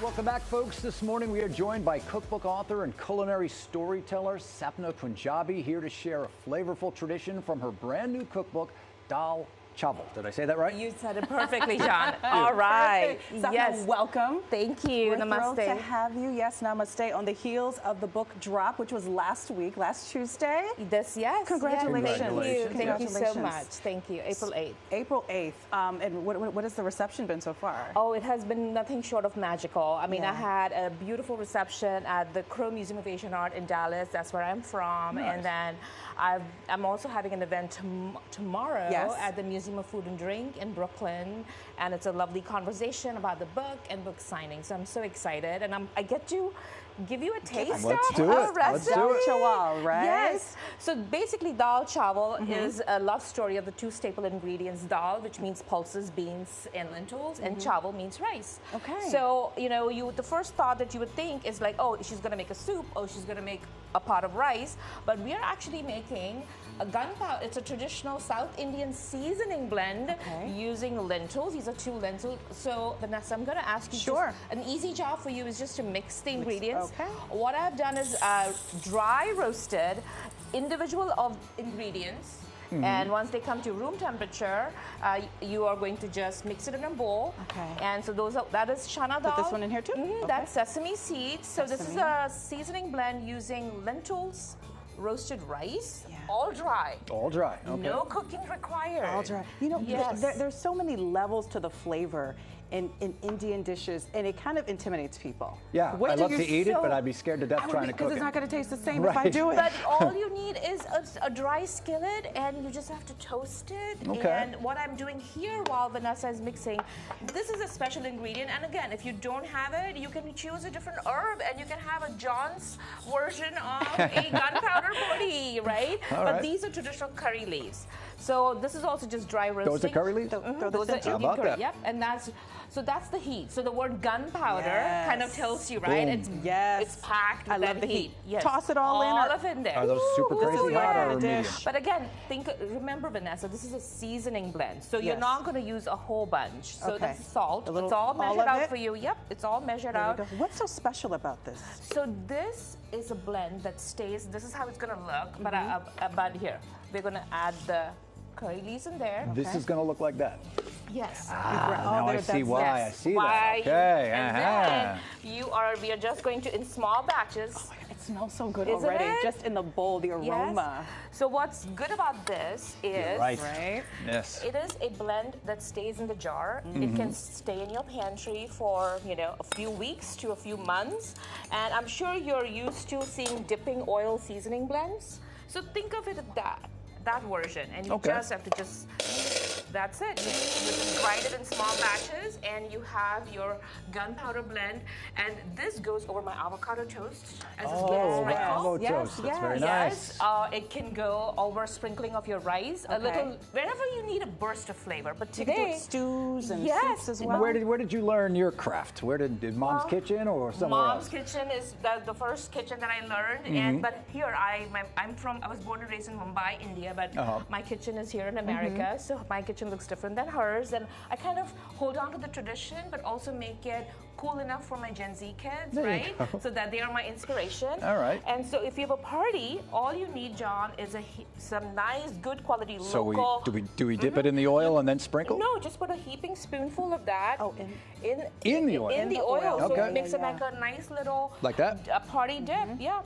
Welcome back, folks. This morning we are joined by cookbook author and culinary storyteller Sapna Punjabi, here to share a flavorful tradition from her brand new cookbook, Dal Chawal. Did I say that right? You said it perfectly, John. All right. Sapna, yes. welcome. Thank you. We're Namaste. thrilled to have you. Yes, namaste. On the heels of the book drop, which was last Tuesday. Yes. Congratulations. Thank you so much. Thank you. April 8th. April 8th. And what has the reception been so far? Oh, it has been nothing short of magical. I mean, I had a beautiful reception at the Crow Museum of Asian Art in Dallas. That's where I'm from. Nice. And then I'm also having an event tomorrow at the Museum of Food and Drink in Brooklyn, and it's a lovely conversation about the book and book signing. So I'm so excited, and I get to give you a taste Let's of do our it. recipe. Dal Chawal, right? Yes. So basically, Dal Chawal is a love story of the two staple ingredients: dal, which means pulses, beans, and lentils, and chawal means rice. Okay. So the first thought that you would think is like, oh, she's going to make a soup. Oh, she's going to make a pot of rice. But we are actually making a gunpowder. It's a traditional South Indian seasoning blend using lentils. These are two lentils. So Vanessa, I'm going to ask you. Sure. An easy job for you is just to mix the ingredients. Okay. What I've done is dry roasted individual of ingredients. And once they come to room temperature, you are going to just mix it in a bowl. Okay. And so that is chana dal. Put this one in here too? Okay. That's sesame seeds. So this is a seasoning blend using lentils, roasted rice, all dry. All dry. Okay. No cooking required. All dry. You know, there's so many levels to the flavor in Indian dishes, and it kind of intimidates people. Yeah, I love to eat it, but I'd be scared to death trying to cook because it. it's not going to taste the same if I do it. But all you need is a dry skillet, and you just have to toast it. Okay. And what I'm doing here while Vanessa is mixing, this is a special ingredient. And again, if you don't have it, you can choose a different herb, and you can have a John's version of a gunpowder podi, right? But these are traditional curry leaves. So this is also just dry roasting. Those are curry leaves? Those are Indian about curry. that? Yep, and that's the heat. So the word gunpowder kind of tells you, right? Boom. It's packed with I love the heat. Yes. Toss it all in. All of it in there. Are those super crazy hot or medium? But again, remember, Vanessa, this is a seasoning blend. So you're not going to use a whole bunch. So that's salt. It's all measured out for you. Yep, it's all measured out. What's so special about this? So this is a blend that stays. This is how it's going to look. But here, we're going to add the curry leaves in there. This is going to look like that. Yes. Now I see why. Yes. I see that. Okay. And then we are just going to, in small batches. Oh, it smells so good Isn't already. it? Just in the bowl, the aroma. Yes. So what's good about this is Yes. it is a blend that stays in the jar. It can stay in your pantry for a few weeks to a few months. And I'm sure you're used to seeing dipping oil seasoning blends. So think of it as that version, and you just have to that's it. You just grind it in small batches, and you have your gunpowder blend. And this goes over my avocado toast as a avocado toast. That's very nice. It can go over sprinkling of your rice, a little wherever you need a burst of flavor. But You can do today, it stews and soups as well. Where did you learn your craft? Where did Mom's Kitchen or somewhere else? Mom's Kitchen is the first kitchen that I learned, but here I was born and raised in Mumbai, India, but my kitchen is here in America, so my kitchen looks different than hers, and I kind of hold on to the tradition, but also make it cool enough for my Gen Z kids, right? So that they are my inspiration. All right. And so if you have a party, all you need, John, is some nice, good quality local. So do we dip it in the oil and then sprinkle? No, just put a heaping spoonful of that. Oh, in the oil. In the oil. So it makes it Yeah. like a nice little Like that? a party dip. Yeah.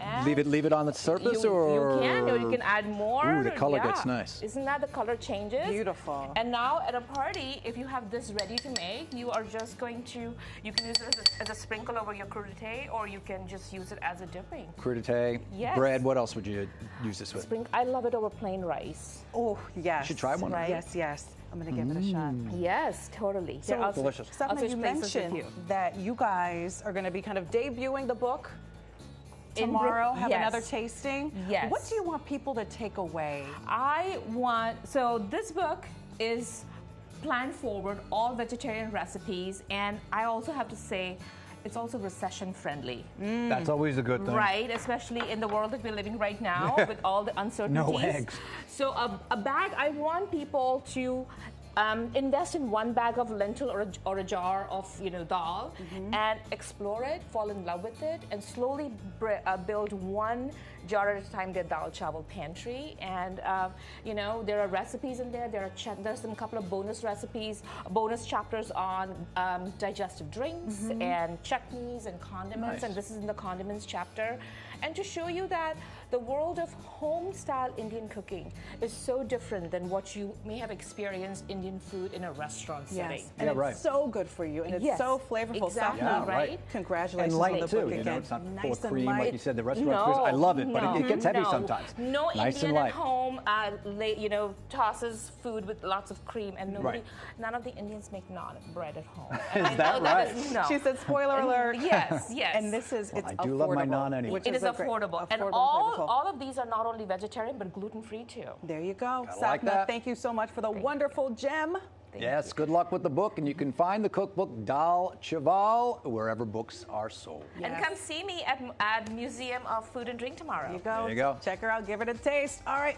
And Leave it on the surface, or you can add more. Ooh, the color gets nice. Isn't that the color changes? Beautiful. And now at a party, if you have this ready to make, you are just going to, you can use it as a sprinkle over your crudité, or you can just use it as a dipping. Crudité, bread. What else would you use this with? I love it over plain rice. Oh, yes. You should try one. Right? Yes. I'm going to give it a shot. Yes, totally. So, delicious. Sapna, you mentioned that you guys are going to be kind of debuting the book tomorrow, have another tasting. Yes. What do you want people to take away? So this book is planned forward, all vegetarian recipes, and I also have to say, it's also recession friendly. That's always a good thing. Right, especially in the world that we're living right now with all the uncertainties. No eggs. So a bag, I want people to invest in one bag of lentil or a jar of dal, and explore it, fall in love with it, and slowly build one jar at a time their Dal Chawal pantry. And there are recipes in there. There's some couple of bonus recipes, bonus chapters on digestive drinks and chutneys and condiments. Nice. And this is in the condiments chapter. And to show you that the world of home-style Indian cooking is so different than what you may have experienced Indian food in a restaurant setting. Yes, and it's so good for you, and it's so flavorful. Exactly, Sapna, right? Congratulations and light on the too. book You again. know, it's not full Nice of and cream light. like you said. The restaurant food. I love it, but it gets heavy sometimes. No nice Indian and light. at home, tosses food with lots of cream, and none of the Indians make naan bread at home. Is that right? She said, "Spoiler alert." Yes, yes. And this is I do love my naan anyway. It is affordable, and all of these are not only vegetarian but gluten-free too. There you go, Gotta Sapna. like that. Thank you so much for the wonderful gem. Yes, good luck with the book, and you can find the cookbook Dal Chawal wherever books are sold. And come see me at Museum of Food and Drink tomorrow. There you go. There you go. Check her out. Give it a taste. All right.